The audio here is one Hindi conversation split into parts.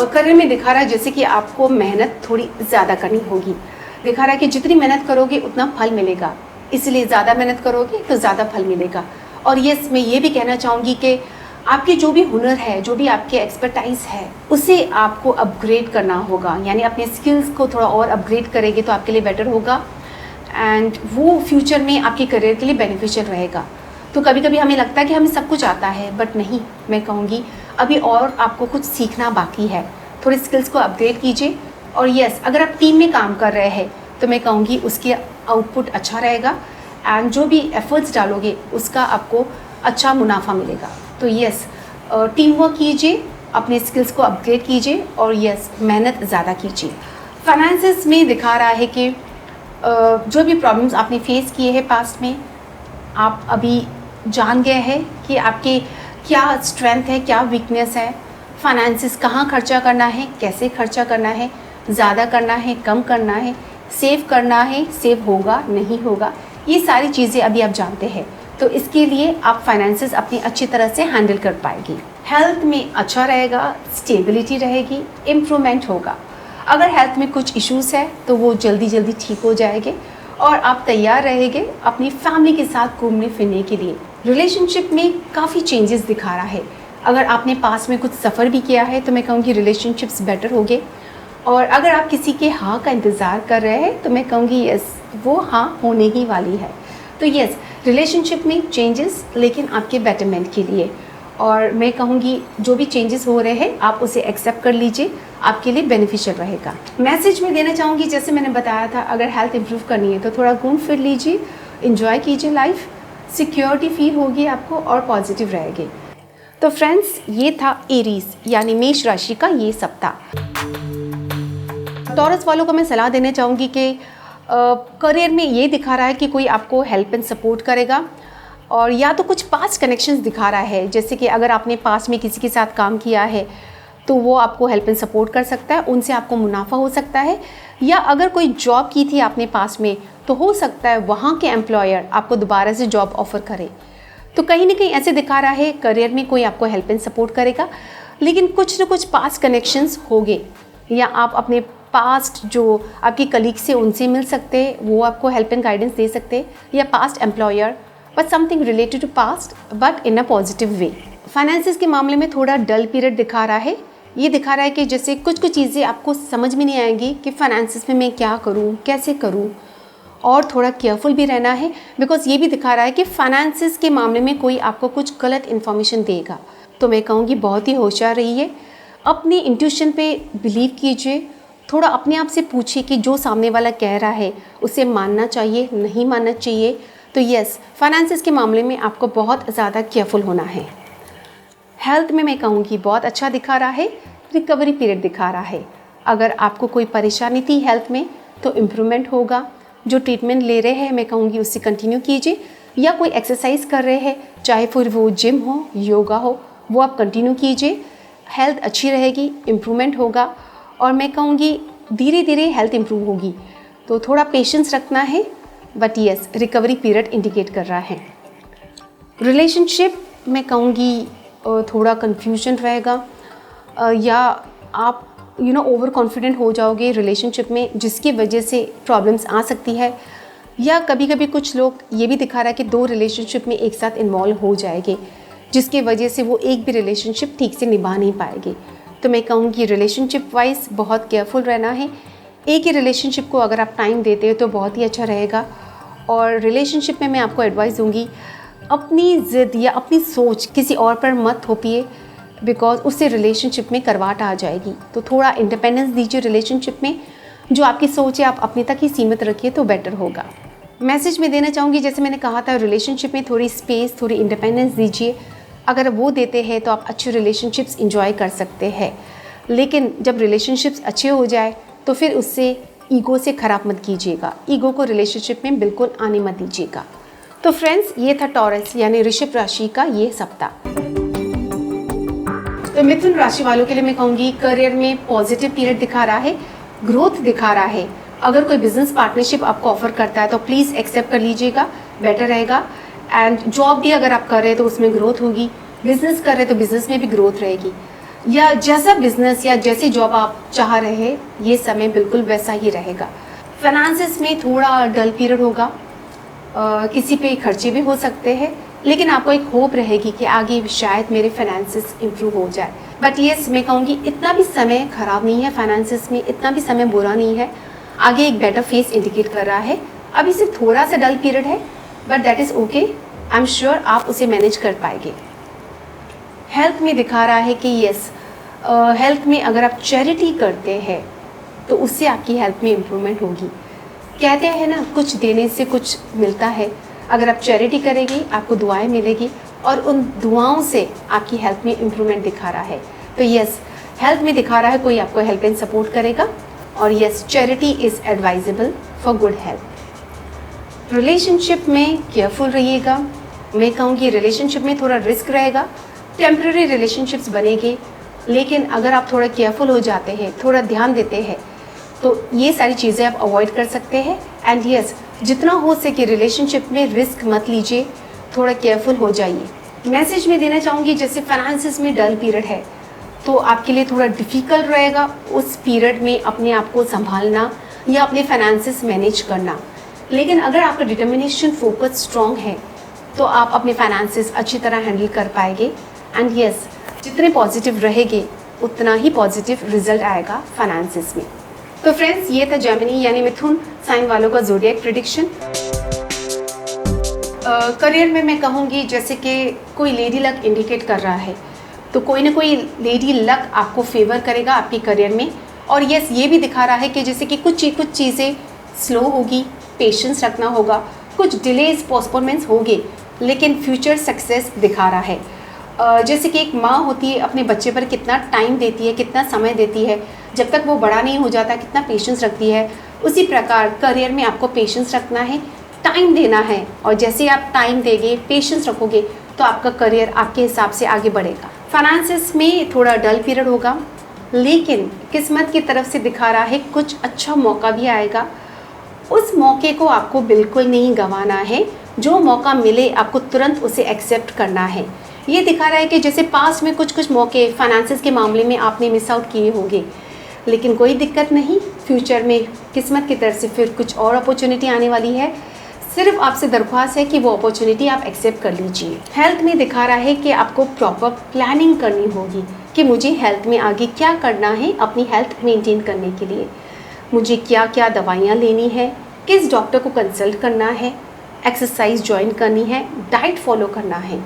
करियर में दिखा रहा है जैसे कि आपको मेहनत थोड़ी ज़्यादा करनी होगी। दिखा रहा है कि जितनी मेहनत करोगे उतना फल मिलेगा, इसलिए ज़्यादा मेहनत करोगे तो ज़्यादा फल मिलेगा। और यस, मैं ये भी कहना चाहूँगी कि आपके जो भी हुनर है, जो भी आपके एक्सपर्टाइज है, उसे आपको अपग्रेड करना होगा। यानी अपने स्किल्स को थोड़ा और अपग्रेड करेंगे तो आपके लिए बेटर होगा एंड वो फ्यूचर में आपके करियर के लिए बेनिफिशियल रहेगा। तो कभी कभी हमें लगता है कि हमें सब कुछ आता है, बट नहीं, मैं कहूँगी अभी और आपको कुछ सीखना बाकी है। थोड़े स्किल्स को अपग्रेड कीजिए। और यस, अगर आप टीम में काम कर रहे हैं तो मैं कहूँगी उसके आउटपुट अच्छा रहेगा एंड जो भी एफर्ट्स डालोगे उसका आपको अच्छा मुनाफा मिलेगा। तो यस, टीम वर्क कीजिए, अपने स्किल्स को अपग्रेड कीजिए और यस, मेहनत ज़्यादा कीजिए। फाइनेंसेस में दिखा रहा है कि जो भी प्रॉब्लम्स आपने फेस किए हैं पास्ट में, आप अभी जान गए हैं कि आपके क्या स्ट्रेंथ है, क्या वीकनेस है, फाइनेंसेस कहाँ खर्चा करना है, कैसे खर्चा करना है, ज़्यादा करना है, कम करना है, सेव करना है, सेव होगा नहीं होगा, ये सारी चीज़ें अभी आप जानते हैं। तो इसके लिए आप फाइनेंसेस अपनी अच्छी तरह से हैंडल कर पाएगी। हेल्थ में अच्छा रहेगा, स्टेबिलिटी रहेगी, इम्प्रूवमेंट होगा। अगर हेल्थ में कुछ इश्यूज़ है तो वो जल्दी जल्दी ठीक हो जाएंगे और आप तैयार रहेंगे अपनी फैमिली के साथ घूमने फिरने के लिए। रिलेशनशिप में काफ़ी चेंजेस दिखा रहा है। अगर आपने पास में कुछ सफ़र भी किया है तो मैं कहूँगी रिलेशनशिप्स बेटर होंगे। और अगर आप किसी के हाँ का इंतज़ार कर रहे हैं तो मैं कहूँगी यस, वो हाँ होने ही वाली है। तो यस, रिलेशनशिप में चेंजेस, लेकिन आपके बेटरमेंट के लिए। और मैं कहूँगी जो भी चेंजेस हो रहे हैं आप उसे एक्सेप्ट कर लीजिए, आपके लिए बेनिफिशियल रहेगा। मैसेज में देना चाहूँगी, जैसे मैंने बताया था, अगर हेल्थ इंप्रूव करनी है तो थोड़ा घूम फिर लीजिए, इंजॉय कीजिए लाइफ, सिक्योरिटी फील होगी आपको और पॉजिटिव रहेगी। तो फ्रेंड्स, ये था एरीज यानी मेष राशि का ये सप्ताह। टॉरस वालों को मैं सलाह देना चाहूँगी कि करियर में ये दिखा रहा है कि कोई आपको हेल्प एंड सपोर्ट करेगा, और या तो कुछ पास्ट कनेक्शंस दिखा रहा है, जैसे कि अगर आपने पास्ट में किसी के साथ काम किया है तो वो आपको हेल्प एंड सपोर्ट कर सकता है, उनसे आपको मुनाफा हो सकता है। या अगर कोई जॉब की थी आपने पास्ट में तो हो सकता है वहाँ के एम्प्लॉयर आपको दोबारा से जॉब ऑफ़र करे। तो कहीं ना कहीं ऐसे दिखा रहा है करियर में कोई आपको हेल्प एंड सपोर्ट करेगा, लेकिन कुछ ना कुछ पास्ट कनेक्शंस होंगे, या आप अपने पास्ट जो आपकी कलीग से उनसे मिल सकते हैं, वो आपको हेल्प एंड गाइडेंस दे सकते हैं, या past employer, but something related to past but in a positive way. Finances के मामले में थोड़ा डल पीरियड दिखा रहा है। ये दिखा रहा है कि जैसे कुछ चीज़ें आपको समझ में नहीं आएंगी कि फाइनेंसेस में मैं क्या करूँ, कैसे करूँ, और थोड़ा केयरफुल भी रहना है। बिकॉज ये भी दिखा रहा है कि फाइनेंसेस के मामले में कोई आपको कुछ गलत इन्फॉर्मेशन देगा। तो मैं कहूँगी बहुत ही होशियार रहिए, अपनी इंट्यूशन पे बिलीव कीजिए, थोड़ा अपने आप से पूछिए कि जो सामने वाला कह रहा है उसे मानना चाहिए, नहीं मानना चाहिए। तो यस, फाइनेंसेस के मामले में आपको बहुत ज़्यादा केयरफुल होना है। हेल्थ में मैं कहूँगी बहुत अच्छा दिखा रहा है, रिकवरी पीरियड दिखा रहा है। अगर आपको कोई परेशानी थी हेल्थ में तो इम्प्रूवमेंट होगा। जो ट्रीटमेंट ले रहे हैं मैं कहूँगी उससे कंटिन्यू कीजिए, या कोई एक्सरसाइज कर रहे हैं, चाहे फिर वो जिम हो, योगा हो, वो आप कंटिन्यू कीजिए। हेल्थ अच्छी रहेगी, इम्प्रूवमेंट होगा, और मैं कहूँगी धीरे धीरे हेल्थ इम्प्रूव होगी। तो थोड़ा पेशेंस रखना है, but yes, recovery period indicate कर रहा है। रिलेशनशिप मैं कहूँगी थोड़ा कन्फ्यूजन रहेगा, या आप ओवर कॉन्फिडेंट हो जाओगे रिलेशनशिप में, जिसकी वजह से प्रॉब्लम्स आ सकती है। या कभी कभी कुछ लोग ये भी दिखा रहा है कि दो रिलेशनशिप में एक साथ इन्वॉल्व हो जाएंगे, जिसकी वजह से वो एक भी रिलेशनशिप ठीक से निभा नहीं पाएगी। तो मैं कहूँगी रिलेशनशिप वाइज बहुत केयरफुल रहना है। एक ही रिलेशनशिप को अगर आप टाइम देते हो तो बहुत ही अच्छा रहेगा। और रिलेशनशिप में मैं आपको एडवाइस दूँगी, अपनी ज़िद या अपनी सोच किसी और पर मत थोपिए, बिकॉज उससे रिलेशनशिप में करवाट आ जाएगी। तो थोड़ा इंडिपेंडेंस दीजिए रिलेशनशिप में, जो आपकी सोच है आप अपने तक ही सीमित रखिए तो बेटर होगा। मैसेज में देना चाहूँगी, जैसे मैंने कहा था, रिलेशनशिप में थोड़ी स्पेस, थोड़ी इंडिपेंडेंस दीजिए। अगर वो देते हैं तो आप अच्छे रिलेशनशिप्स इंजॉय कर सकते हैं, लेकिन जब रिलेशनशिप्स अच्छे हो जाए तो फिर उससे ईगो से ख़राब मत कीजिएगा। ईगो को रिलेशनशिप में बिल्कुल आने मत दीजिएगा। तो फ्रेंड्स, ये था टॉरस यानी ऋषभ राशि का ये सप्ताह। तो मिथुन राशि वालों के लिए मैं कहूँगी करियर में पॉजिटिव पीरियड दिखा रहा है, ग्रोथ दिखा रहा है। अगर कोई बिजनेस पार्टनरशिप आपको ऑफर करता है तो प्लीज़ एक्सेप्ट कर लीजिएगा, बेटर रहेगा। एंड जॉब भी अगर आप कर रहे हैं तो उसमें ग्रोथ होगी, बिजनेस कर रहे हैं तो बिजनेस में भी ग्रोथ रहेगी। या जैसा बिजनेस या जैसी जॉब आप चाह रहे हैं, ये समय बिल्कुल वैसा ही रहेगा। फाइनेंसिस में थोड़ा डल पीरियड होगा, किसी पे खर्चे भी हो सकते हैं, लेकिन आपको एक होप रहेगी कि आगे शायद मेरे फाइनेंसिस इम्प्रूव हो जाए। बट येस, मैं कहूँगी इतना भी समय ख़राब नहीं है फाइनेंसिस में, इतना भी समय बुरा नहीं है। आगे एक बेटर फेस इंडिकेट कर रहा है। अभी सिर्फ थोड़ा सा डल पीरियड है, but that is okay. I am sure आप उसे मैनेज कर पाएंगे। हेल्थ में दिखा रहा है कि येस, हेल्थ में अगर आप चैरिटी करते हैं तो उससे आपकी हेल्थ में इम्प्रूवमेंट होगी। कहते हैं ना, कुछ देने से कुछ मिलता है। अगर आप चैरिटी करेंगी आपको दुआएं मिलेगी, और उन दुआओं से आपकी हेल्थ में इम्प्रूवमेंट दिखा रहा है। तो येस, हेल्थ में दिखा रहा है कोई आपको हेल्प एंड सपोर्ट करेगा, और yes, charity is advisable for good health. Relationship में केयरफुल रहिएगा। मैं कहूँगी रिलेशनशिप में थोड़ा रिस्क रहेगा, टेम्प्रेरी रिलेशनशिप्स बनेंगे, लेकिन अगर आप थोड़ा केयरफुल हो जाते हैं, थोड़ा ध्यान देते हैं, तो ये सारी चीज़ें आप अवॉइड कर सकते हैं। एंड यस, जितना हो सके रिलेशनशिप में रिस्क मत लीजिए, थोड़ा केयरफुल हो जाइए। मैसेज में देना चाहूँगी, जैसे फाइनेंसिस में डल पीरियड है तो आपके लिए थोड़ा डिफ़िकल्ट रहेगा उस पीरियड में अपने आप को संभालना या अपने फाइनेंसिस मैनेज करना। लेकिन अगर आपका डिटर्मिनेशन फोकस स्ट्रॉन्ग है तो आप अपने फाइनेंसिस अच्छी तरह हैंडल कर पाएंगे। एंड यस, जितने पॉजिटिव रहेंगे उतना ही पॉजिटिव रिजल्ट आएगा फाइनेंसिस में। तो फ्रेंड्स, ये था जेमिनी यानी मिथुन साइन वालों का ज़ोडिएक प्रेडिक्शन। करियर में मैं कहूँगी जैसे कि कोई लेडी लक इंडिकेट कर रहा है, तो कोई ना कोई लेडी लक आपको फेवर करेगा आपके करियर में। और यस, ये भी दिखा रहा है कि जैसे कि कुछ चीज़ें स्लो होगी, पेशेंस रखना होगा, कुछ डिलेज पोस्टपोनमेंट्स होंगे, लेकिन फ्यूचर सक्सेस दिखा रहा है। जैसे कि एक माँ होती है, अपने बच्चे पर कितना टाइम देती है, कितना समय देती है, जब तक वो बड़ा नहीं हो जाता कितना पेशेंस रखती है, उसी प्रकार करियर में आपको पेशेंस रखना है, टाइम देना है। और जैसे आप टाइम देंगे, पेशेंस रखोगे, तो आपका करियर आपके हिसाब से आगे बढ़ेगा। फाइनेंसिस में थोड़ा डल पीरियड होगा, लेकिन किस्मत की तरफ से दिखा रहा है कुछ अच्छा मौका भी आएगा। उस मौके को आपको बिल्कुल नहीं गंवाना है। जो मौका मिले आपको तुरंत उसे एक्सेप्ट करना है। ये दिखा रहा है कि जैसे पास में कुछ मौके फाइनेंसिस के मामले में आपने मिस आउट किए होंगे, लेकिन कोई दिक्कत नहीं, फ्यूचर में किस्मत की तरफ से फिर कुछ और अपॉर्चुनिटी आने वाली है। सिर्फ आपसे दरख्वास्त है कि वो अपॉर्चुनिटी आप एक्सेप्ट कर लीजिए। हेल्थ में दिखा रहा है कि आपको प्रॉपर प्लानिंग करनी होगी कि मुझे हेल्थ में आगे क्या करना है अपनी हेल्थ मेंटेन करने के लिए। मुझे क्या क्या दवाइयाँ लेनी है, किस डॉक्टर को कंसल्ट करना है, एक्सरसाइज ज्वाइन करनी है, डाइट फॉलो करना है,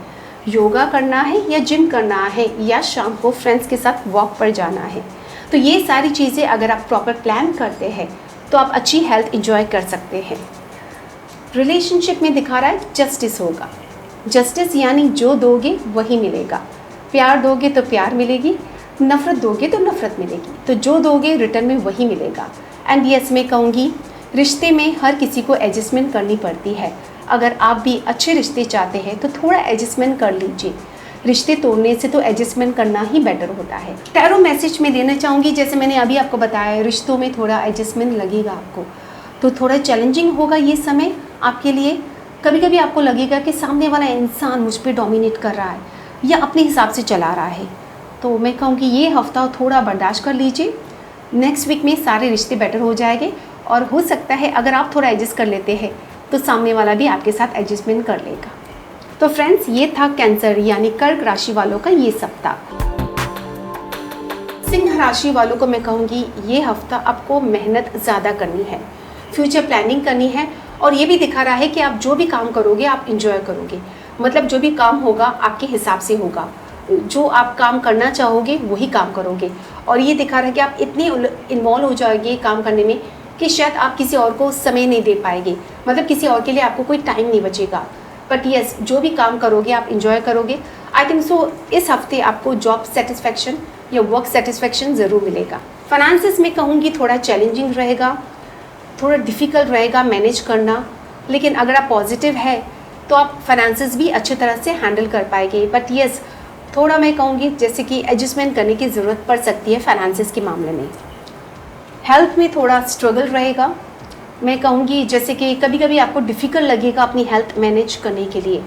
योगा करना है या जिम करना है, या शाम को फ्रेंड्स के साथ वॉक पर जाना है। तो ये सारी चीज़ें अगर आप प्रॉपर प्लान करते हैं तो आप अच्छी हेल्थ एंजॉय कर सकते हैं। रिलेशनशिप में दिखा रहा है जस्टिस होगा। जस्टिस यानी जो दोगे वही मिलेगा। प्यार दोगे तो प्यार मिलेगी, नफ़रत दोगे तो नफ़रत मिलेगी। तो जो दोगे रिटर्न में वही मिलेगा। एंड यस, मैं कहूँगी रिश्ते में हर किसी को एडजस्टमेंट करनी पड़ती है। अगर आप भी अच्छे रिश्ते चाहते हैं तो थोड़ा एडजस्टमेंट कर लीजिए। रिश्ते तोड़ने से तो एडजस्टमेंट करना ही बेटर होता है। टैरो मैसेज में देना चाहूँगी, जैसे मैंने अभी आपको बताया, रिश्तों में थोड़ा एडजस्टमेंट लगेगा आपको, तो थोड़ा चैलेंजिंग होगा ये समय आपके लिए। कभी कभी आपको लगेगा कि सामने वाला इंसान मुझ पर डोमिनेट कर रहा है या अपने हिसाब से चला रहा है। तो मैं कहूँगी ये हफ्ता थोड़ा बर्दाश्त कर लीजिए। नेक्स्ट वीक में सारे रिश्ते बेटर हो जाएंगे, और हो सकता है अगर आप थोड़ा एडजस्ट कर लेते हैं तो सामने वाला भी आपके साथ एडजस्टमेंट कर लेगा। तो फ्रेंड्स, ये था कैंसर यानी कर्क राशि वालों का ये सप्ताह। सिंह राशि वालों को मैं कहूँगी ये हफ्ता आपको मेहनत ज़्यादा करनी है, फ्यूचर प्लानिंग करनी है, और ये भी दिखा रहा है कि आप जो भी काम करोगे आप इंजॉय करोगे। मतलब जो भी काम होगा आपके हिसाब से होगा, जो आप काम करना चाहोगे वही काम करोगे। और ये दिखा रहा है कि आप इतने इन्वॉल्व हो जाओगे काम करने में कि शायद आप किसी और को समय नहीं दे पाएंगे, मतलब किसी और के लिए आपको कोई टाइम नहीं बचेगा। बट यस, जो भी काम करोगे आप इंजॉय करोगे। आई थिंक सो इस हफ्ते आपको जॉब सेटिस्फैक्शन या वर्क सेटिस्फैक्शन ज़रूर मिलेगा। फाइनेंसिस में कहूँगी थोड़ा चैलेंजिंग रहेगा, थोड़ा डिफ़िकल्ट रहेगा मैनेज करना, लेकिन अगर आप पॉजिटिव है तो आप फाइनेंसिस भी अच्छी तरह से हैंडल कर पाएंगे। बट यस, थोड़ा मैं कहूँगी जैसे कि एडजस्टमेंट करने की ज़रूरत पड़ सकती है फाइनेंसिस के मामले में। हेल्थ में थोड़ा स्ट्रगल रहेगा। मैं कहूँगी जैसे कि कभी कभी आपको डिफ़िकल्ट लगेगा अपनी हेल्थ मैनेज करने के लिए,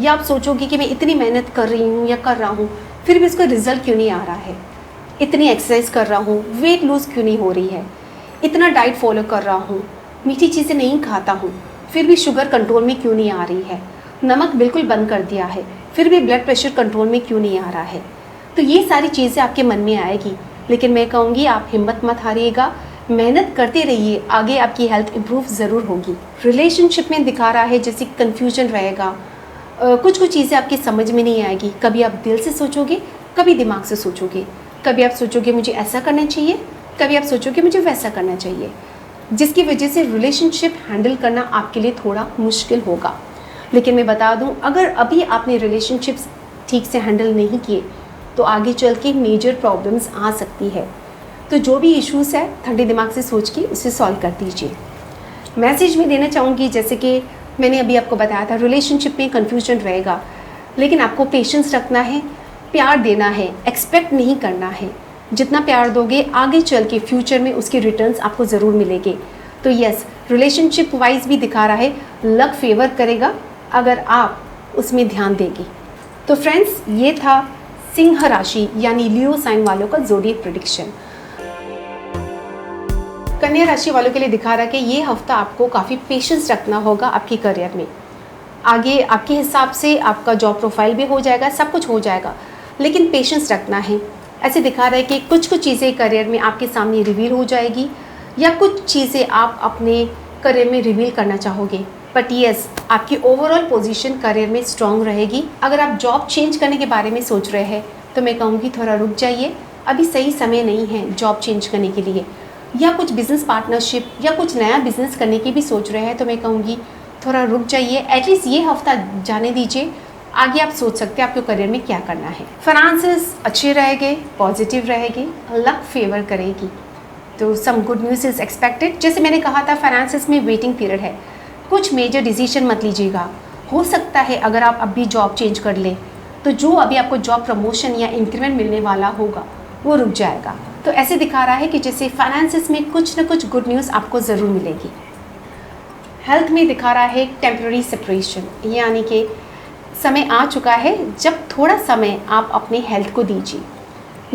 या आप सोचोगे कि मैं इतनी मेहनत कर रही हूँ या कर रहा हूँ फिर भी उसका रिजल्ट क्यों नहीं आ रहा है। इतनी एक्सरसाइज कर रहा हूँ, वेट लूज़ क्यों नहीं हो रही है। इतना डाइट फॉलो कर रहा हूँ, मीठी चीज़ें नहीं खाता हूँ, फिर भी शुगर कंट्रोल में क्यों नहीं आ रही है। नमक बिल्कुल बंद कर दिया है, फिर भी ब्लड प्रेशर कंट्रोल में क्यों नहीं आ रहा है। तो ये सारी चीज़ें आपके मन में आएगी, लेकिन मैं कहूँगी आप हिम्मत मत हारिएगा, मेहनत करते रहिए, आगे आपकी हेल्थ इम्प्रूव ज़रूर होगी। रिलेशनशिप में दिखा रहा है जैसे कन्फ्यूजन रहेगा, कुछ कुछ चीज़ें आपकी समझ में नहीं आएगी। कभी आप दिल से सोचोगे, कभी दिमाग से सोचोगे, कभी आप सोचोगे मुझे ऐसा करना चाहिए, कभी आप सोचोगे मुझे वैसा करना चाहिए, जिसकी वजह से रिलेशनशिप हैंडल करना आपके लिए थोड़ा मुश्किल होगा। लेकिन मैं बता दूं, अगर अभी आपने रिलेशनशिप्स ठीक से हैंडल नहीं किए तो आगे चल के मेजर प्रॉब्लम्स आ सकती है। तो जो भी इश्यूज़ है ठंडे दिमाग से सोच के उसे सॉल्व कर दीजिए। मैसेज में देना चाहूँगी, जैसे कि मैंने अभी आपको बताया था, रिलेशनशिप में कन्फ्यूजन रहेगा, लेकिन आपको पेशेंस रखना है, प्यार देना है, एक्सपेक्ट नहीं करना है। जितना प्यार दोगे आगे चल के फ्यूचर में उसके रिटर्न्स आपको ज़रूर मिलेंगे। तो यस, रिलेशनशिप वाइज भी दिखा रहा है लक फेवर करेगा अगर आप उसमें ध्यान देंगे। तो फ्रेंड्स, ये था सिंह राशि यानी लियो साइन वालों का ज़ोडिएक प्रेडिक्शन। कन्या राशि वालों के लिए दिखा रहा है कि ये हफ्ता आपको काफ़ी पेशेंस रखना होगा आपकी करियर में। आगे आपके हिसाब से आपका जॉब प्रोफाइल भी हो जाएगा, सब कुछ हो जाएगा, लेकिन पेशेंस रखना है। ऐसे दिखा रहा है कि कुछ कुछ चीज़ें करियर में आपके सामने रिवील हो जाएगी, या कुछ चीज़ें आप अपने करियर में रिवील करना चाहोगे। बट येस, आपकी ओवरऑल पोजीशन करियर में स्ट्रांग रहेगी। अगर आप जॉब चेंज करने के बारे में सोच रहे हैं तो मैं कहूँगी थोड़ा रुक जाइए, अभी सही समय नहीं है जॉब चेंज करने के लिए। या कुछ बिज़नेस पार्टनरशिप या कुछ नया बिज़नेस करने की भी सोच रहे हैं तो मैं कहूँगी थोड़ा रुक जाइए, एटलीस्ट ये हफ्ता जाने दीजिए, आगे आप सोच सकते हैं आपको करियर में क्या करना है। फाइनेंसेस अच्छे रहेंगे, पॉजिटिव रहेगी, लक फेवर करेगी। तो some good news is expected. जैसे मैंने कहा था, फाइनेंसेस में वेटिंग पीरियड है, कुछ मेजर डिसीजन मत लीजिएगा। हो सकता है अगर आप अभी जॉब चेंज कर लें तो जो अभी आपको जॉब प्रमोशन या इंक्रीमेंट मिलने वाला होगा वो रुक जाएगा। तो ऐसे दिखा रहा है कि जैसे फाइनेंसेस में कुछ ना कुछ गुड न्यूज़ आपको ज़रूर मिलेगी। हेल्थ में दिखा रहा है टेम्पररी सेपरेशन, यानी कि समय आ चुका है जब थोड़ा समय आप अपने हेल्थ को दीजिए,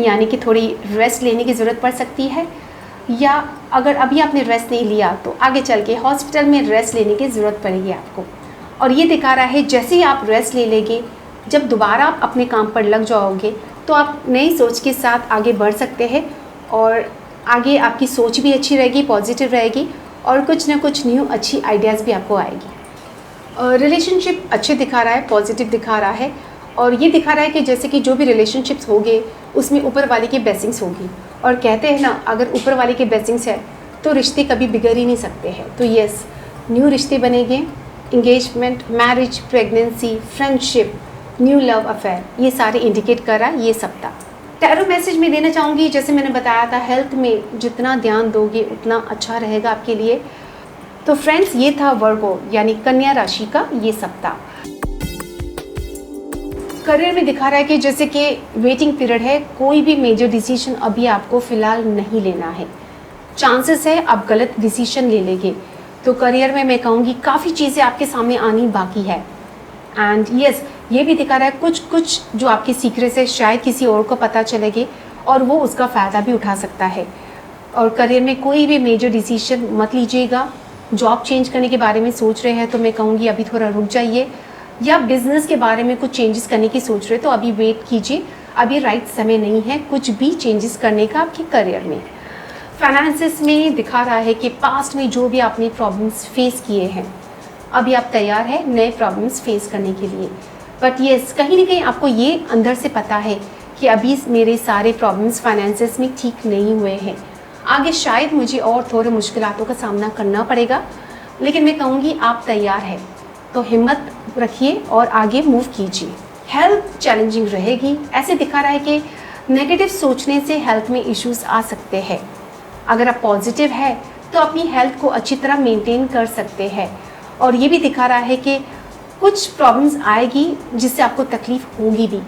यानी कि थोड़ी रेस्ट लेने की ज़रूरत पड़ सकती है, या अगर अभी आपने रेस्ट नहीं लिया तो आगे चल के हॉस्पिटल में रेस्ट लेने की ज़रूरत पड़ेगी आपको। और ये दिखा रहा है जैसे ही आप रेस्ट ले लेंगे, जब दोबारा आप अपने काम पर लग जाओगे तो आप नई सोच के साथ आगे बढ़ सकते हैं, और आगे आपकी सोच भी अच्छी रहेगी, पॉजिटिव रहेगी, और कुछ ना कुछ न्यू अच्छी आइडियाज़ भी आपको आएगी। रिलेशनशिप अच्छे दिखा रहा है, पॉजिटिव दिखा रहा है, और ये दिखा रहा है कि जैसे कि जो भी रिलेशनशिप्स होंगे उसमें ऊपर वाले की ब्लेसिंग्स होगी। और कहते हैं ना, अगर ऊपर वाले की ब्लेसिंग्स है तो रिश्ते कभी बिगड़ ही नहीं सकते हैं। तो यस, न्यू रिश्ते बनेंगे, engagement, marriage, pregnancy, friendship, new love affair, ये सारे इंडिकेट कर रहा है ये सप्ताह। टैरो मैसेज में देना चाहूँगी, जैसे मैंने बताया था, हेल्थ में जितना ध्यान दोगे उतना अच्छा रहेगा आपके लिए। तो फ्रेंड्स, ये था वर्गो यानी कन्या राशि का ये सप्ताह। करियर में दिखा रहा है कि जैसे कि वेटिंग पीरियड है, कोई भी मेजर डिसीजन अभी आपको फ़िलहाल नहीं लेना है। चांसेस है आप गलत डिसीजन ले लेंगे। तो करियर में मैं कहूँगी काफ़ी चीज़ें आपके सामने आनी बाकी है। एंड यस, ये भी दिखा रहा है कुछ कुछ जो आपके सीक्रेट्स है शायद किसी और को पता चलेगी और वो उसका फ़ायदा भी उठा सकता है। और करियर में कोई भी मेजर डिसीजन मत लीजिएगा। जॉब चेंज करने के बारे में सोच रहे हैं तो मैं कहूँगी अभी थोड़ा रुक जाइए, या बिज़नेस के बारे में कुछ चेंजेस करने की सोच रहे तो अभी वेट कीजिए, अभी राइट समय नहीं है कुछ भी चेंजेस करने का आपके करियर में। फाइनेंसेस में दिखा रहा है कि पास्ट में जो भी आपने प्रॉब्लम्स फेस किए हैं, अभी आप तैयार हैं नए प्रॉब्लम्स फेस करने के लिए। बट येस, कहीं ना कहीं आपको ये अंदर से पता है कि अभी मेरे सारे प्रॉब्लम्स फाइनेंसेस में ठीक नहीं हुए हैं, आगे शायद मुझे और थोड़े मुश्किलों का सामना करना पड़ेगा, लेकिन मैं कहूँगी आप तैयार हैं तो हिम्मत रखिए और आगे मूव कीजिए। हेल्थ चैलेंजिंग रहेगी, ऐसे दिखा रहा है कि नेगेटिव सोचने से हेल्थ में इश्यूज आ सकते हैं। अगर आप पॉजिटिव है तो अपनी हेल्थ को अच्छी तरह मेंटेन कर सकते हैं। और ये भी दिखा रहा है कि कुछ प्रॉब्लम्स आएगी जिससे आपको तकलीफ होगी भी,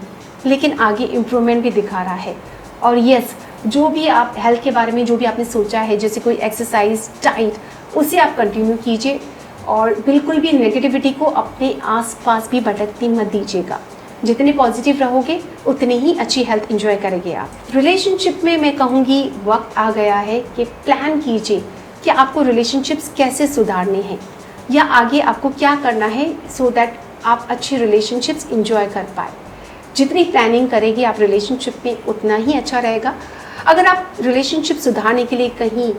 लेकिन आगे इम्प्रूवमेंट भी दिखा रहा है। और यस, जो भी आप हेल्थ के बारे में जो भी आपने सोचा है, जैसे कोई एक्सरसाइज, डाइट, उसे आप कंटिन्यू कीजिए और बिल्कुल भी नेगेटिविटी को अपने आसपास भी भटकती मत दीजिएगा। जितने पॉजिटिव रहोगे उतनी ही अच्छी हेल्थ एंजॉय करेंगे आप। रिलेशनशिप में मैं कहूँगी वक्त आ गया है कि प्लान कीजिए कि आपको रिलेशनशिप्स कैसे सुधारने हैं या आगे आपको क्या करना है सो दैट आप अच्छी रिलेशनशिप्स एंजॉय कर पाए। जितनी प्लानिंग करेंगे आप रिलेशनशिप में उतना ही अच्छा रहेगा। अगर आप रिलेशनशिप सुधारने के लिए कहीं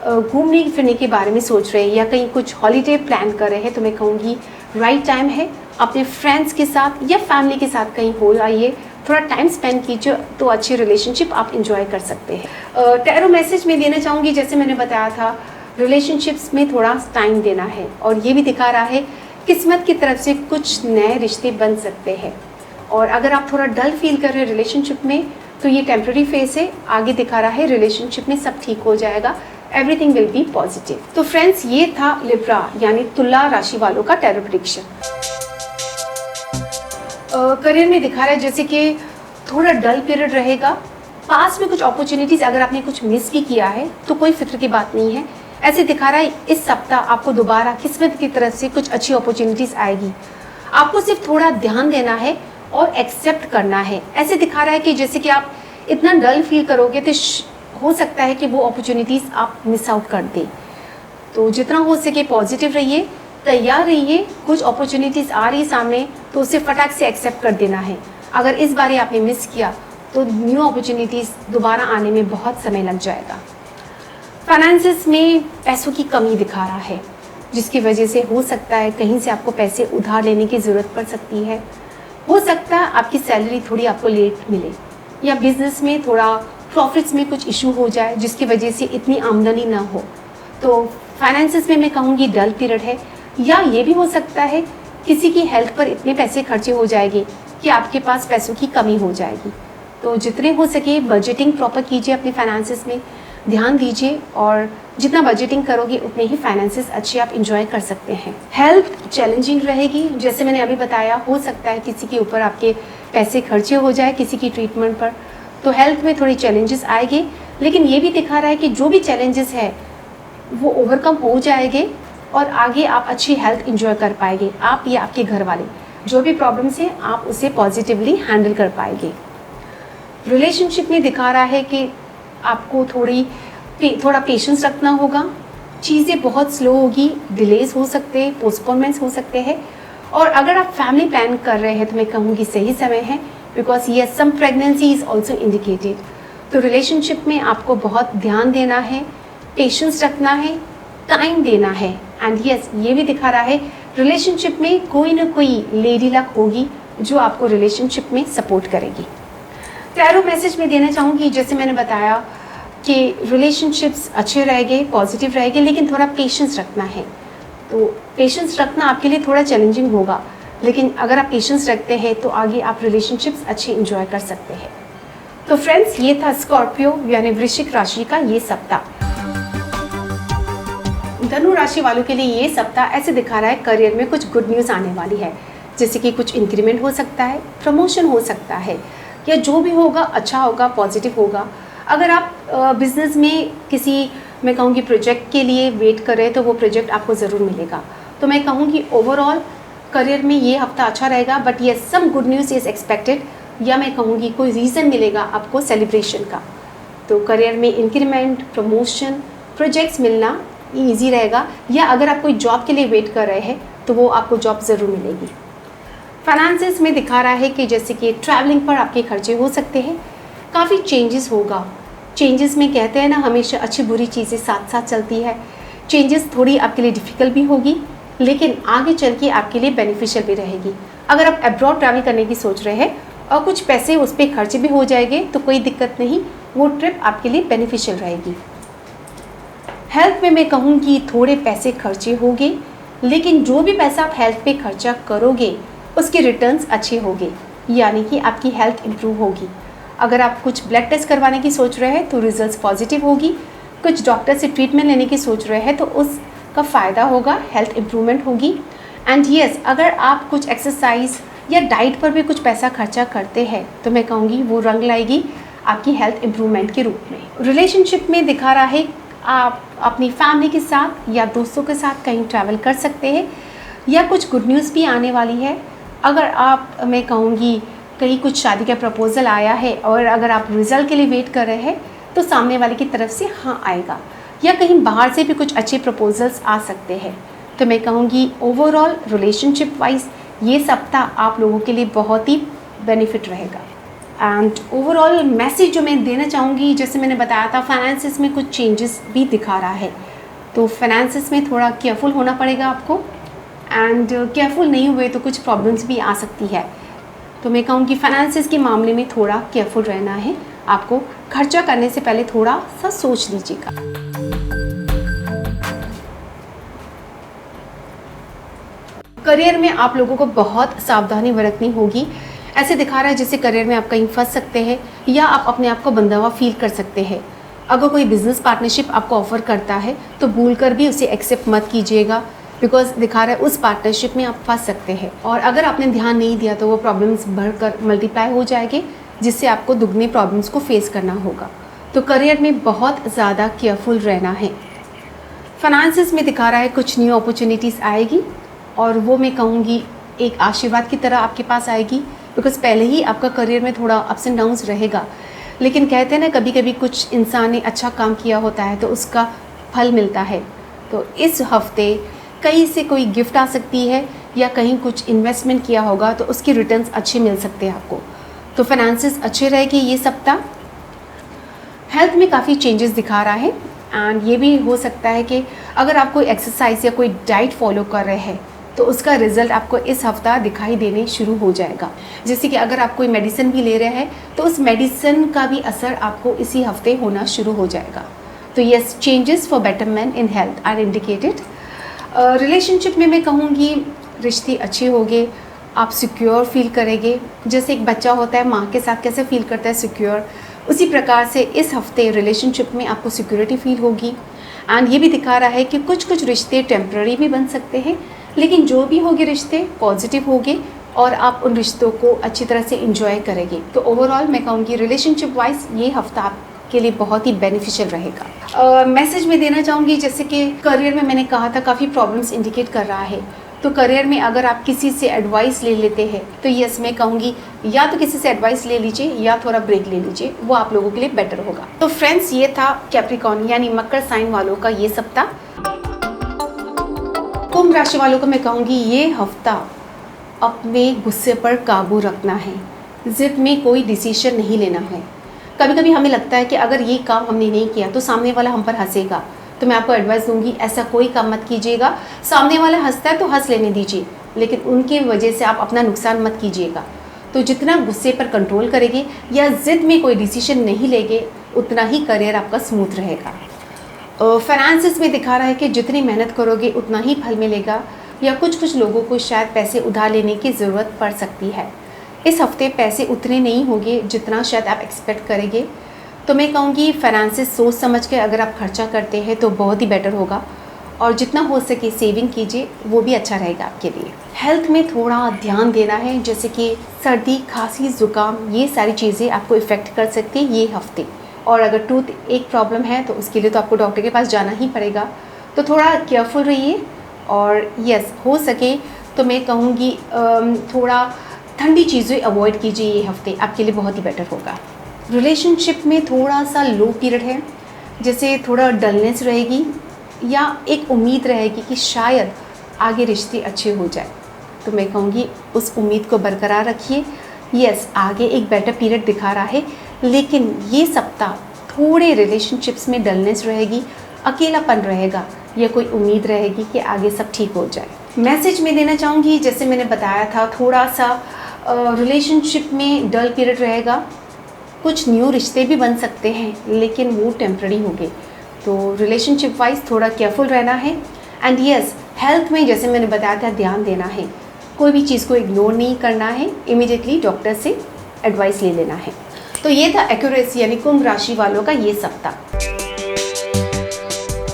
घूमने फिरने के बारे में सोच रहे हैं या कहीं कुछ हॉलीडे प्लान कर रहे हैं तो मैं कहूँगी राइट टाइम है। अपने फ्रेंड्स के साथ या फैमिली के साथ कहीं हो आइए, थोड़ा टाइम स्पेंड कीजिए तो अच्छी रिलेशनशिप आप इंजॉय कर सकते हैं। टैरो मैसेज में देना चाहूँगी, जैसे मैंने बताया था रिलेशनशिप्स में थोड़ा टाइम देना है और ये भी दिखा रहा है किस्मत की तरफ से कुछ नए रिश्ते बन सकते हैं। और अगर आप थोड़ा डल फील कर रहे हैं रिलेशनशिप में तो ये टेम्प्रेरी फेस है, आगे दिखा रहा है रिलेशनशिप में सब ठीक हो जाएगा, एवरीथिंग विल बी पॉजिटिव। तो फ्रेंड्स ये था लिब्रा यानी तुला राशि वालों का टैरो प्रेडिक्शन। करियर में दिखा रहा है जैसे कि थोड़ा डल पीरियड रहेगा, पास में कुछ अपॉर्चुनिटीज़ अगर आपने कुछ मिस भी किया है तो कोई फिक्र की बात नहीं है। ऐसे दिखा रहा है इस सप्ताह आपको दोबारा किस्मत की तरफ से कुछ अच्छी अपॉर्चुनिटीज़ आएगी, आपको सिर्फ थोड़ा ध्यान देना है और एक्सेप्ट करना है। ऐसे दिखा रहा है कि जैसे कि आप इतना डल फील करोगे तो हो सकता है कि वो अपॉर्चुनिटीज़ आप मिस आउट कर दें। तो जितना हो सके पॉजिटिव रहिए, तैयार रहिए, कुछ अपॉर्चुनिटीज़ आ रही सामने तो उसे फटाक से एक्सेप्ट कर देना है। अगर इस बार आपने मिस किया तो न्यू अपॉर्चुनिटीज़ दोबारा आने में बहुत समय लग जाएगा। फाइनेंसेस में पैसों की कमी दिखा रहा है जिसकी वजह से हो सकता है कहीं से आपको पैसे उधार लेने की ज़रूरत पड़ सकती है। हो सकता है आपकी सैलरी थोड़ी आपको लेट मिले या बिजनेस में थोड़ा प्रॉफिट्स में कुछ इशू हो जाए जिसकी वजह से इतनी आमदनी ना हो। तो फाइनेंसेस में मैं कहूँगी डल पीरियड है। या ये भी हो सकता है किसी की हेल्थ पर इतने पैसे खर्चे हो जाएंगे कि आपके पास पैसों की कमी हो जाएगी। तो जितने हो सके बजटिंग प्रॉपर कीजिए, अपने फाइनेंसेस में ध्यान दीजिए और जितना बजटिंग करोगे उतने ही फाइनेंसेस अच्छे आप इंजॉय कर सकते हैं। हेल्थ चैलेंजिंग रहेगी, जैसे मैंने अभी बताया, हो सकता है किसी के ऊपर आपके पैसे खर्चे हो जाए किसी की ट्रीटमेंट पर, तो हेल्थ में थोड़ी चैलेंजेस आएंगे। लेकिन ये भी दिखा रहा है कि जो भी चैलेंजेस है वो ओवरकम हो जाएंगे और आगे आप अच्छी हेल्थ इंजॉय कर पाएंगे। आप या आपके घर वाले जो भी प्रॉब्लम्स हैं आप उसे पॉजिटिवली हैंडल कर पाएंगे। रिलेशनशिप में दिखा रहा है कि आपको थोड़ा पेशेंस रखना होगा, चीज़ें बहुत स्लो होगी, डिलेज हो सकते हैं, पोस्टपोनमेंट्स हो सकते हैं। और अगर आप फैमिली प्लान कर रहे हैं तो मैं कहूँगी सही समय है, बिकॉज ये सम प्रेगनेंसी इज़ ऑल्सो इंडिकेटेड। तो रिलेशनशिप में आपको बहुत ध्यान देना है, पेशेंस रखना है, टाइम देना है। एंड यस ये भी दिखा रहा है रिलेशनशिप में कोई ना कोई लेडी लक होगी जो आपको रिलेशनशिप में सपोर्ट करेगी। टैरो मैसेज में देना चाहूँगी, जैसे मैंने बताया कि रिलेशनशिप्स अच्छे रहेंगे, पॉजिटिव रहेंगे, लेकिन थोड़ा पेशेंस रखना है। तो पेशेंस रखना आपके लिए थोड़ा चैलेंजिंग होगा, लेकिन अगर आप पेशेंस रखते हैं तो आगे आप रिलेशनशिप्स अच्छे इंजॉय कर सकते हैं। तो फ्रेंड्स ये था स्कॉर्पियो यानी वृश्चिक राशि का ये सप्ताह। धनु राशि वालों के लिए ये सप्ताह ऐसे दिखा रहा है करियर में कुछ गुड न्यूज़ आने वाली है, जैसे कि कुछ इंक्रीमेंट हो सकता है, प्रमोशन हो सकता है, या जो भी होगा अच्छा होगा, पॉजिटिव होगा। अगर आप बिजनेस में किसी मैं कहूँगी प्रोजेक्ट के लिए वेट कर रहे हैं तो वो प्रोजेक्ट आपको ज़रूर मिलेगा। तो मैं कहूँगी ओवरऑल करियर में ये हफ्ता अच्छा रहेगा, बट ये some good news is expected, या मैं कहूँगी कोई रीज़न मिलेगा आपको सेलिब्रेशन का। तो करियर में इंक्रीमेंट, प्रमोशन, प्रोजेक्ट्स मिलना ईजी रहेगा, या अगर आप कोई जॉब के लिए वेट कर रहे हैं तो वो आपको जॉब ज़रूर मिलेगी। फाइनेंसेस में दिखा रहा है कि जैसे कि ट्रैवलिंग पर आपके खर्चे हो सकते हैं, काफ़ी चेंजेस होगा। चेंजेस में कहते हैं ना हमेशा अच्छी बुरी चीज़ें साथ साथ चलती है। चेंजेस थोड़ी आपके लिए डिफ़िकल्ट भी होगी, लेकिन आगे चल के आपके लिए बेनिफिशियल भी रहेगी। अगर आप अब्रॉड ट्रैवल करने की सोच रहे हैं और कुछ पैसे उस पर खर्चे भी हो जाएंगे तो कोई दिक्कत नहीं, वो ट्रिप आपके लिए बेनिफिशियल रहेगी। हेल्थ में मैं कहूँगी थोड़े पैसे खर्चे होंगे, लेकिन जो भी पैसा आप हेल्थ पे खर्चा करोगे उसके रिटर्न्स अच्छे होंगे, यानी कि आपकी हेल्थ इम्प्रूव होगी। अगर आप कुछ ब्लड टेस्ट करवाने की सोच रहे हैं तो रिजल्ट्स पॉजिटिव होगी, कुछ डॉक्टर से ट्रीटमेंट लेने की सोच रहे हैं तो उसका फ़ायदा होगा, हेल्थ इम्प्रूवमेंट होगी। एंड यस अगर आप कुछ एक्सरसाइज या डाइट पर भी कुछ पैसा खर्चा करते हैं तो मैं कहूँगी वो रंग लाएगी आपकी हेल्थ इम्प्रूवमेंट के रूप में। रिलेशनशिप में दिखा रहा है आप अपनी फैमिली के साथ या दोस्तों के साथ कहीं ट्रैवल कर सकते हैं, या कुछ गुड न्यूज़ भी आने वाली है। अगर आप, मैं कहूँगी, कहीं कुछ शादी का प्रपोज़ल आया है और अगर आप रिज़ल्ट के लिए वेट कर रहे हैं तो सामने वाले की तरफ से हाँ आएगा, या कहीं बाहर से भी कुछ अच्छे प्रपोजल्स आ सकते हैं। तो मैं कहूँगी ओवरऑल रिलेशनशिप वाइज ये सप्ताह आप लोगों के लिए बहुत ही बेनिफिट रहेगा। एंड ओवरऑल मैसेज जो मैं देना चाहूँगी, जैसे मैंने बताया था, फाइनेंसिस में कुछ चेंजेस भी दिखा रहा है, तो फाइनेंसिस में थोड़ा केयरफुल होना पड़ेगा आपको। एंड केयरफुल नहीं हुए तो कुछ प्रॉब्लम्स भी आ सकती है। तो मैं कहूँगी फाइनेंसिस के मामले में थोड़ा केयरफुल रहना है आपको। खर्चा करने से पहले थोड़ा सा सोच लीजिएगा। करियर में आप लोगों को बहुत सावधानी बरतनी होगी। ऐसे दिखा रहा है जैसे करियर में आप कहीं फंस सकते हैं या आप अपने आप को बंधा हुआ फील कर सकते हैं। अगर कोई बिजनेस पार्टनरशिप आपको ऑफर करता है तो भूलकर भी उसे एक्सेप्ट मत कीजिएगा, बिकॉज दिखा रहा है उस पार्टनरशिप में आप फंस सकते हैं और अगर आपने ध्यान नहीं दिया तो वो प्रॉब्लम्स बढ़कर मल्टीप्लाई हो जाएंगे, जिससे आपको दुगने प्रॉब्लम्स को फेस करना होगा। तो करियर में बहुत ज़्यादा केयरफुल रहना है। फाइनेंसिस में दिखा रहा है कुछ न्यू अपॉर्चुनिटीज़ आएगी और वो मैं कहूँगी एक आशीर्वाद की तरह आपके पास आएगी, बिकॉज पहले ही आपका करियर में थोड़ा अप्स एंड डाउन्स रहेगा। लेकिन कहते हैं ना, कभी कभी कुछ इंसान ने अच्छा काम किया होता है तो उसका फल मिलता है। तो इस हफ्ते कहीं से कोई गिफ्ट आ सकती है या कहीं कुछ इन्वेस्टमेंट किया होगा तो उसके रिटर्न्स अच्छे मिल सकते हैं आपको। तो फाइनेंसिस अच्छे रहेगी ये सप्ताह। हेल्थ में काफ़ी चेंजेस दिखा रहा है एंड ये भी हो सकता है कि अगर आप कोई एक्सरसाइज या कोई डाइट फॉलो कर रहे हैं तो उसका रिजल्ट आपको इस हफ्ता दिखाई देने शुरू हो जाएगा। जैसे कि अगर आप कोई मेडिसिन भी ले रहे हैं तो उस मेडिसिन का भी असर आपको इसी हफ्ते होना शुरू हो जाएगा। तो yes, changes for betterment in health are indicated. Relationship में मैं कहूँगी रिश्ते अच्छे होंगे, आप सिक्योर फील करेंगे। जैसे एक बच्चा होता है माँ के साथ कैसे फील करता है सिक्योर, उसी प्रकार से इस हफ्ते रिलेशनशिप में आपको सिक्योरिटी फील होगी। एंड ये भी दिखा रहा है कि कुछ कुछ रिश्ते टेम्प्ररी भी बन सकते हैं, लेकिन जो भी होंगे रिश्ते पॉजिटिव होंगे और आप उन रिश्तों को अच्छी तरह से इंजॉय करेंगे। तो ओवरऑल मैं कहूँगी रिलेशनशिप वाइज ये हफ्ता आपके लिए बहुत ही बेनिफिशियल रहेगा। मैसेज में देना चाहूँगी, जैसे कि करियर में मैंने कहा था काफ़ी प्रॉब्लम्स इंडिकेट कर रहा है, तो करियर में अगर आप किसी से एडवाइस ले लेते हैं तो यस, मैं कहूँगी या तो किसी से एडवाइस ले लीजिए या थोड़ा ब्रेक ले लीजिए, वो आप लोगों के लिए बेटर होगा। तो फ्रेंड्स, ये था कैप्रिकॉर्न यानी मकर साइन वालों का ये सप्ताह। कुंभ राशि वालों को मैं कहूँगी ये हफ्ता अपने गुस्से पर काबू रखना है, जिद में कोई डिसीजन नहीं लेना है। कभी कभी हमें लगता है कि अगर ये काम हमने नहीं किया तो सामने वाला हम पर हंसेगा, तो मैं आपको एडवाइस दूंगी ऐसा कोई काम मत कीजिएगा। सामने वाला हंसता है तो हंस लेने दीजिए, लेकिन उनकी वजह से आप अपना नुकसान मत कीजिएगा। तो जितना गुस्से पर कंट्रोल करेंगे या जिद में कोई डिसीजन नहीं लेंगे उतना ही करियर आपका स्मूथ रहेगा। फाइनेंसिस में दिखा रहा है कि जितनी मेहनत करोगे उतना ही फल मिलेगा, या कुछ कुछ लोगों को शायद पैसे उधार लेने की ज़रूरत पड़ सकती है। इस हफ्ते पैसे उतने नहीं होंगे जितना शायद आप एक्सपेक्ट करेंगे। तो मैं कहूँगी फाइनेंसिस सोच समझ के अगर आप खर्चा करते हैं तो बहुत ही बेटर होगा, और जितना हो सके सेविंग कीजिए, वो भी अच्छा रहेगा आपके लिए। हेल्थ में थोड़ा ध्यान देना है, जैसे कि सर्दी, खांसी, ज़ुकाम, ये सारी चीज़ें आपको इफ़ेक्ट कर सकती है ये हफ्ते। और अगर टूथ एक प्रॉब्लम है तो उसके लिए तो आपको डॉक्टर के पास जाना ही पड़ेगा, तो थोड़ा केयरफुल रहिए। और यस, हो सके तो मैं कहूँगी थोड़ा ठंडी चीज़ें अवॉइड कीजिए ये हफ्ते, आपके लिए बहुत ही बेटर होगा। रिलेशनशिप में थोड़ा सा लो पीरियड है, जैसे थोड़ा डलनेस रहेगी या एक उम्मीद रहेगी कि शायद आगे रिश्ते अच्छे हो जाए, तो मैं कहूँगी उस उम्मीद को बरकरार रखिए। यस, आगे एक बेटर पीरियड दिखा रहा है, लेकिन ये सप्ताह थोड़े रिलेशनशिप्स में डलनेस रहेगी, अकेलापन रहेगा, या कोई उम्मीद रहेगी कि आगे सब ठीक हो जाए। मैसेज में देना चाहूँगी, जैसे मैंने बताया था, थोड़ा सा रिलेशनशिप में डल पीरियड रहेगा। कुछ न्यू रिश्ते भी बन सकते हैं लेकिन वो टेम्प्ररी होंगे, तो रिलेशनशिप वाइज थोड़ा केयरफुल रहना है। एंड यस, हेल्थ में जैसे मैंने बताया था ध्यान देना है, कोई भी चीज़ को इग्नोर नहीं करना है, इमीडिएटली डॉक्टर से एडवाइस ले लेना है। तो ये था एक्यूरेसी यानी कुंभ राशि वालों का ये सप्ताह।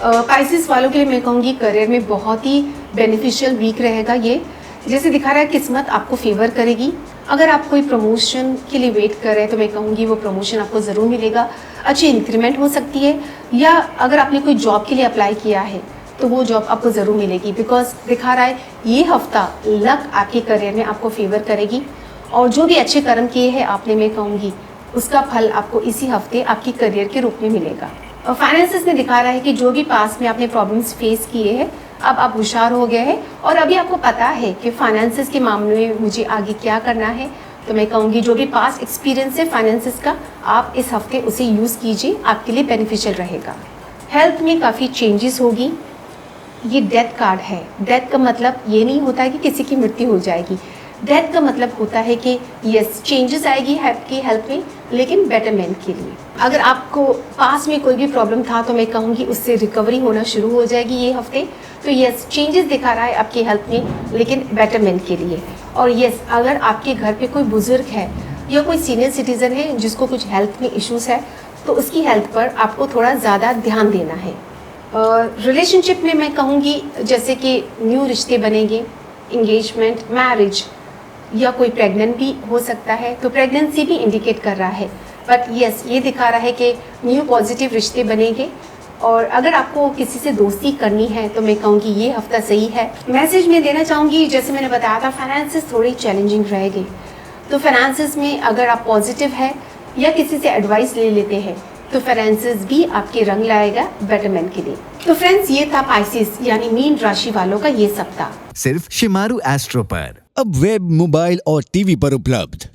पाइसेस वालों के लिए मैं कहूँगी करियर में बहुत ही बेनिफिशियल वीक रहेगा ये। जैसे दिखा रहा है किस्मत आपको फेवर करेगी। अगर आप कोई प्रमोशन के लिए वेट कर रहे हैं तो मैं कहूँगी वो प्रमोशन आपको ज़रूर मिलेगा, अच्छी इंक्रीमेंट हो सकती है, या अगर आपने कोई जॉब के लिए अप्लाई किया है तो वो जॉब आपको ज़रूर मिलेगी, बिकॉज दिखा रहा है ये हफ्ता लक आपके करियर में आपको फेवर करेगी, और जो भी अच्छे कर्म किए हैं आपने, मैं कहूँगी उसका फल आपको इसी हफ्ते आपकी करियर के रूप में मिलेगा। और फाइनेंसेस में दिखा रहा है कि जो भी पास में आपने प्रॉब्लम्स फेस किए हैं, अब आप होशियार हो गए हैं और अभी आपको पता है कि फाइनेंसेस के मामले में मुझे आगे क्या करना है। तो मैं कहूँगी जो भी पास एक्सपीरियंस है फाइनेंसेस का, आप इस हफ्ते उसे यूज़ कीजिए, आपके लिए बेनिफिशियल रहेगा। हेल्थ में काफ़ी चेंजेस होगी। ये डेथ कार्ड है। डेथ का मतलब ये नहीं होता है कि किसी की मृत्यु हो जाएगी। डेथ का मतलब होता है कि यस, चेंजेस आएगी आपकी हेल्थ में, लेकिन बेटरमेंट के लिए। अगर आपको पास में कोई भी प्रॉब्लम था तो मैं कहूँगी उससे रिकवरी होना शुरू हो जाएगी ये हफ्ते। तो यस, चेंजेस दिखा रहा है आपकी हेल्थ में, लेकिन बेटरमेंट के लिए। और यस, अगर आपके घर पे कोई बुजुर्ग है या कोई सीनियर सिटीज़न है जिसको कुछ हेल्थ में इश्यूज़ है, तो उसकी हेल्थ पर आपको थोड़ा ज़्यादा ध्यान देना है। रिलेशनशिप में मैं कहूँगी जैसे कि न्यू रिश्ते बनेंगे, इंगेजमेंट, मैरिज, या कोई प्रेग्नेंट भी हो सकता है, तो प्रेगनेंसी भी इंडिकेट कर रहा है। बट यस, ये दिखा रहा है कि न्यू पॉजिटिव रिश्ते बनेंगे। और अगर आपको किसी से दोस्ती करनी है तो मैं कहूँगी ये हफ्ता सही है। मैसेज में देना चाहूँगी, जैसे मैंने बताया था फाइनेंसेस थोड़ी चैलेंजिंग रहेगी, तो फाइनेंसेस में अगर आप पॉजिटिव है या किसी से एडवाइस ले लेते हैं तो फाइनेंसेस भी आपके रंग लाएगा बेटरमेंट के लिए। तो फ्रेंड्स, ये था पाइसेस यानी मीन राशि वालों का ये सप्ताह, सिर्फ शिमारू एस्ट्रो पर। अब वेब, मोबाइल और टीवी पर उपलब्ध।